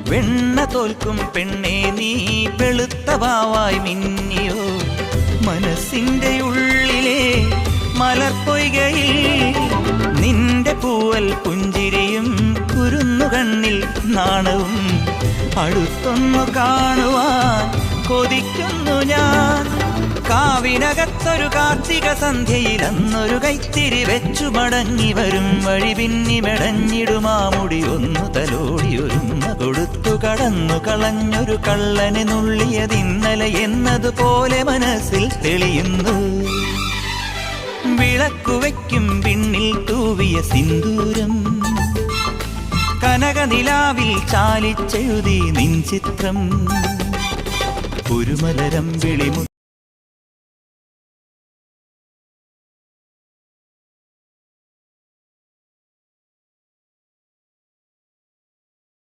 വെണ്ണ തോൽക്കും പെണ്ണേ നീ വെളുത്ത വാവായി മിന്നിയോ മനസ്സിന്റെ ഉള്ളിലെ മലർപ്പൊയ്കയിൽ നിന്റെ പൂവൽ പുഞ്ചിരിയും കുരുന്നുകണ്ണിൽ നാണവും അടുത്തൊന്നു കാണുവാൻ കൊതിക്കുന്നു ഞാൻ കാവിനകത്തൊരു കാർത്തിക സന്ധ്യയിൽ അന്നൊരു കൈത്തിരി വെച്ചു മടങ്ങി വരും വഴി പിന്നി മെടഞ്ഞിടുമാമുടി ഒന്നു തലോടി ഒരുമ കൊടുത്തു കടന്നു കളഞ്ഞൊരു കള്ളനെ നുള്ളിയതിന്നലെ എന്നതുപോലെ മനസ്സിൽ തെളിയുന്നു വിളക്കുവയ്ക്കും പിന്നിൽ തൂവിയ സിന്ദൂരം കനകനിലാവിൽ ചാലിച്ചെഴുതി നിൻ ചിത്രം ഒരു മലരം വിളിമു